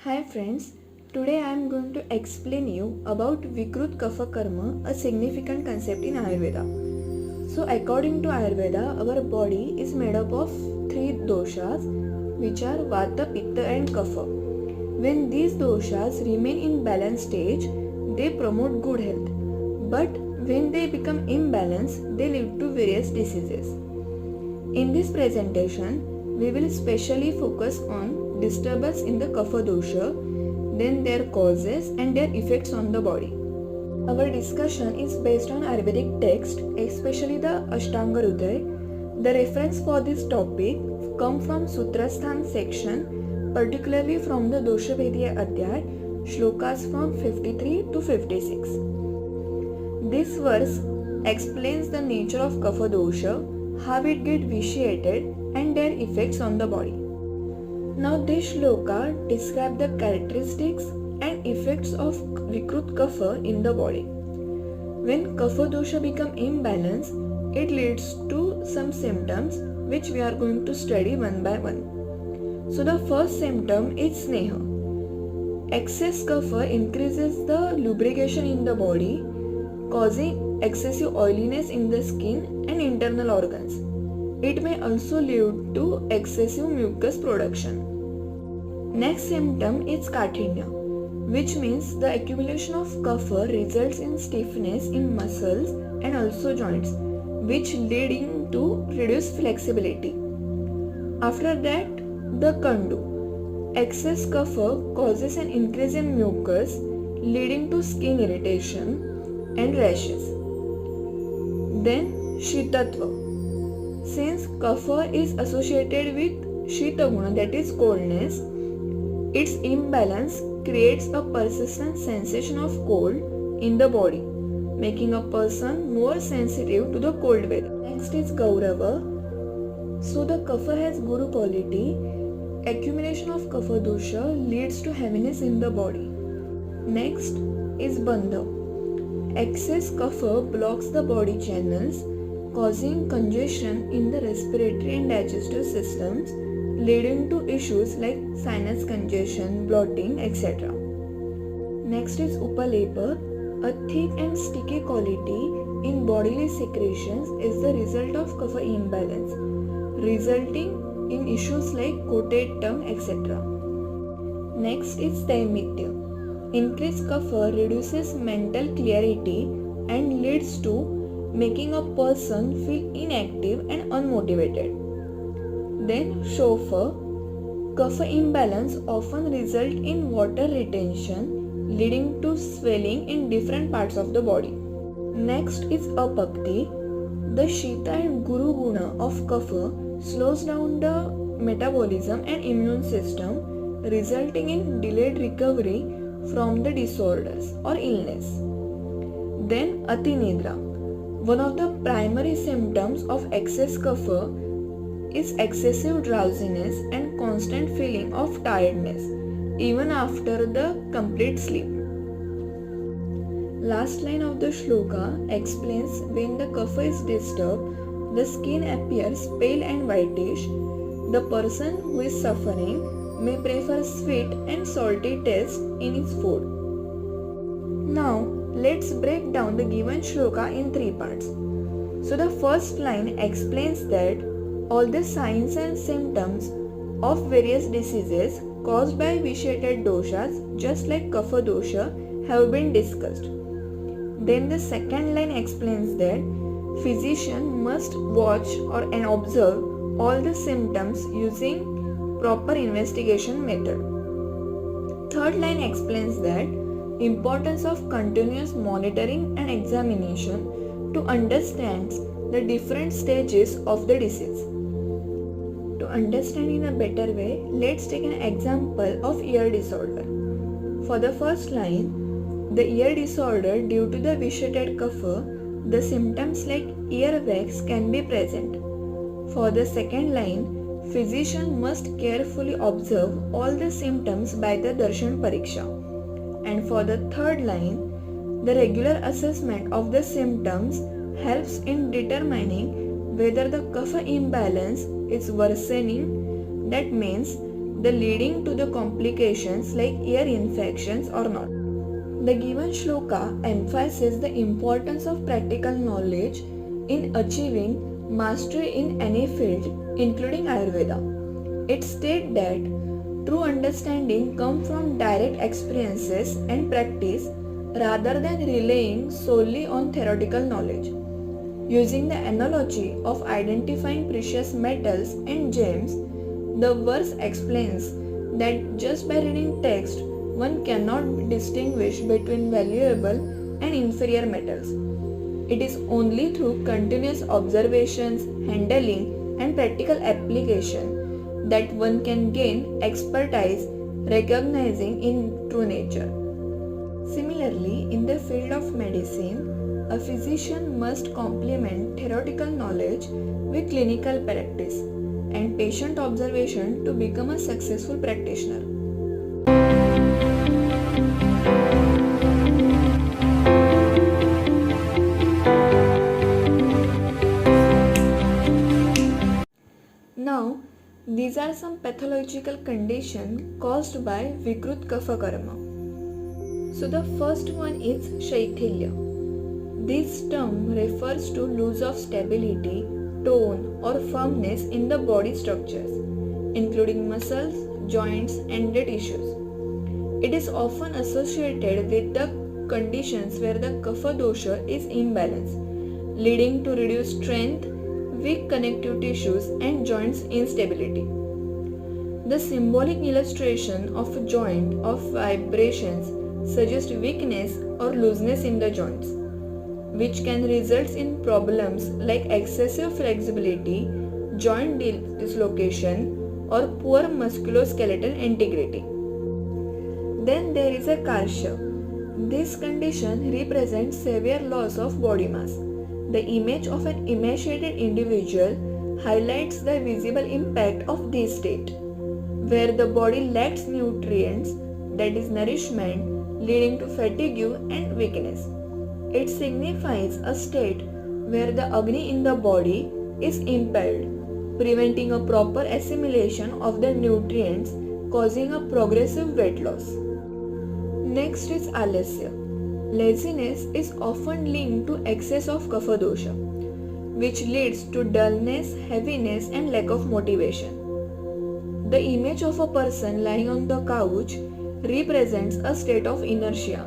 Hi friends, today I am going to explain you about Vikrut Kapha Karma, a significant concept in Ayurveda. So according to Ayurveda, our body is made up of three doshas which are Vata, Pitta and Kapha. When these doshas remain in balanced stage, they promote good health. But when they become imbalanced, they lead to various diseases. In this presentation, we will specially focus on disturbance in the Kapha dosha, then their causes and their effects on the body. Our discussion is based on Ayurvedic text, especially the Ashtanga Hridaya. The reference for this topic come from Sutrasthan section, particularly from the Dosha Vedya Adhyay, shlokas from 53 to 56. This verse explains the nature of Kapha dosha, how it gets vitiated and their effects on the body. Now this shloka describes the characteristics and effects of Vikrut Kapha in the body. When Kapha dosha become imbalanced, it leads to some symptoms which we are going to study one by one. So the first symptom is Sneha. Excess Kapha increases the lubrication in the body, causing excessive oiliness in the skin and internal organs. It may also lead to excessive mucus production. Next symptom is Kathinya, which means the accumulation of kapha results in stiffness in muscles and also joints, which leading to reduced flexibility. After that, the Kandu. Excess kapha causes an increase in mucus, leading to skin irritation and rashes. Then Shitatva. Since kapha is associated with Shita guna, that is coldness, its imbalance creates a persistent sensation of cold in the body, making a person more sensitive to the cold weather. Next is Gaurava. So the kapha has guru quality. Accumulation of kapha dosha leads to heaviness in the body. Next is Bandha. Excess kapha blocks the body channels, causing congestion in the respiratory and digestive systems, leading to issues like sinus congestion, bloating, etc. Next is Upalepa. A thick and sticky quality in bodily secretions is the result of kapha imbalance, resulting in issues like coated tongue, etc. Next is Daimitya. Increased kapha reduces mental clarity and leads to making a person feel inactive and unmotivated. Then Shofa. Kapha imbalance often result in water retention, leading to swelling in different parts of the body. Next is Apakti. The Shita and Guru Guna of Kapha slows down the metabolism and immune system, resulting in delayed recovery from the disorders or illness. Then Atinidra. One of the primary symptoms of excess kapha is excessive drowsiness and constant feeling of tiredness even after the complete sleep. Last line of the shloka explains when the kapha is disturbed, the skin appears pale and whitish. The person who is suffering may prefer sweet and salty taste in his food. Now let's break down the given shloka in three parts. So the first line explains that all the signs and symptoms of various diseases caused by vitiated doshas, just like kapha dosha, have been discussed. Then the second line explains that physician must watch and observe all the symptoms using proper investigation method. Third line explains that importance of continuous monitoring and examination to understand the different stages of the disease. To understand in a better way, let's take an example of ear disorder. For the first line, the ear disorder due to the vitiated kapha, the symptoms like earwax can be present. For the second line, physician must carefully observe all the symptoms by the darshan pariksha. And for the third line, the regular assessment of the symptoms helps in determining whether the kapha imbalance is worsening. That means the leading to the complications like ear infections or not. The given shloka emphasizes the importance of practical knowledge in achieving mastery in any field, including Ayurveda. It states that true understanding comes from direct experiences and practice rather than relying solely on theoretical knowledge. Using the analogy of identifying precious metals and gems, the verse explains that just by reading text, one cannot distinguish between valuable and inferior metals. It is only through continuous observations, handling, and practical application that one can gain expertise recognizing in true nature. Similarly, in the field of medicine, a physician must complement theoretical knowledge with clinical practice and patient observation to become a successful practitioner. Now, these are some pathological conditions caused by Vikrut Kapha Karma. So the first one is Shaithilya. This term refers to loss of stability, tone or firmness in the body structures, including muscles, joints and the tissues. It is often associated with the conditions where the Kapha dosha is imbalanced, leading to reduced strength, weak connective tissues and joints instability. The symbolic illustration of a joint of vibrations suggests weakness or looseness in the joints, which can result in problems like excessive flexibility, joint dislocation, or poor musculoskeletal integrity. Then there is a Karsha. This condition represents severe loss of body mass. The image of an emaciated individual highlights the visible impact of this state, where the body lacks nutrients, that is nourishment, leading to fatigue and weakness. It signifies a state where the Agni in the body is impaired, preventing a proper assimilation of the nutrients, causing a progressive weight loss. Next is Alasya. Laziness is often linked to excess of Kapha dosha, which leads to dullness, heaviness and lack of motivation. The image of a person lying on the couch represents a state of inertia,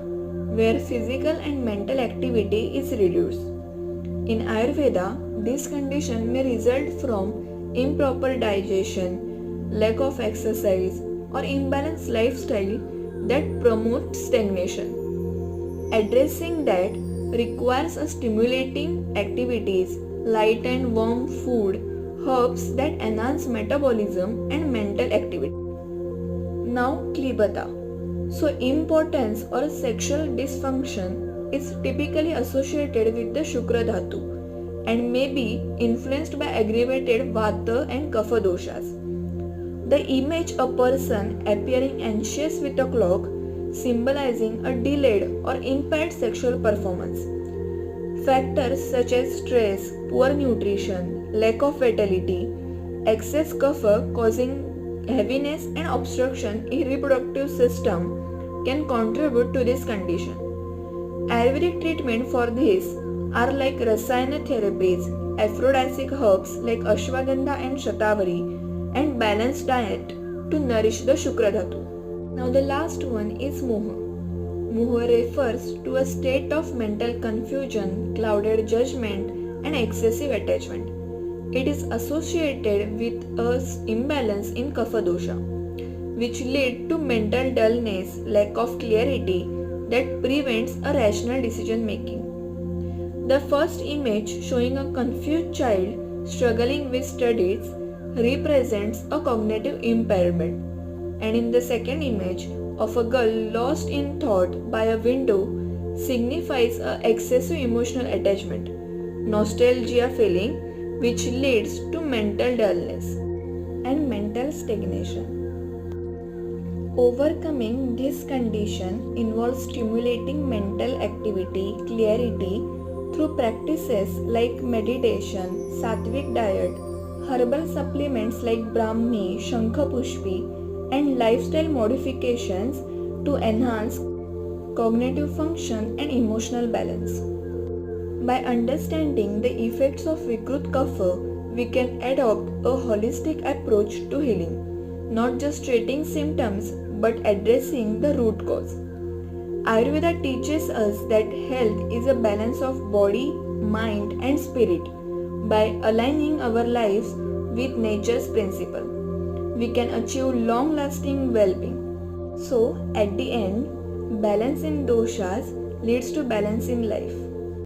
where physical and mental activity is reduced. In Ayurveda, this condition may result from improper digestion, lack of exercise, or imbalanced lifestyle that promotes stagnation. Addressing that requires a stimulating activities, light and warm food, herbs that enhance metabolism and mental activity. Now, Klibata. So, impotence or sexual dysfunction is typically associated with the Shukra Dhatu and may be influenced by aggravated Vata and Kapha doshas. The image a person appearing anxious with a clock symbolizing a delayed or impaired sexual performance. Factors such as stress, poor nutrition, lack of vitality, excess Kapha causing heaviness and obstruction in reproductive system can contribute to this condition. Ayurvedic treatment for this are like Rasayana therapies, aphrodisiac herbs like Ashwagandha and Shatavari, and balanced diet to nourish the Shukra Dhatu. Now the last one is Moha. Moha refers to a state of mental confusion, clouded judgment and excessive attachment. It is associated with an imbalance in Kapha dosha, which lead to mental dullness, lack of clarity that prevents a rational decision making. The first image showing a confused child struggling with studies represents a cognitive impairment, and in the second image of a girl lost in thought by a window signifies a excessive emotional attachment, nostalgia feeling, which leads to mental dullness and mental stagnation. Overcoming this condition involves stimulating mental activity, clarity through practices like meditation, sattvic diet, herbal supplements like Brahmi, Shankha Pushpi, and lifestyle modifications to enhance cognitive function and emotional balance. By understanding the effects of Vikrut Kapha, we can adopt a holistic approach to healing, not just treating symptoms but addressing the root cause. Ayurveda teaches us that health is a balance of body, mind, and spirit. By aligning our lives with nature's principle, we can achieve long lasting well being. So, at the end, balance in doshas leads to balance in life.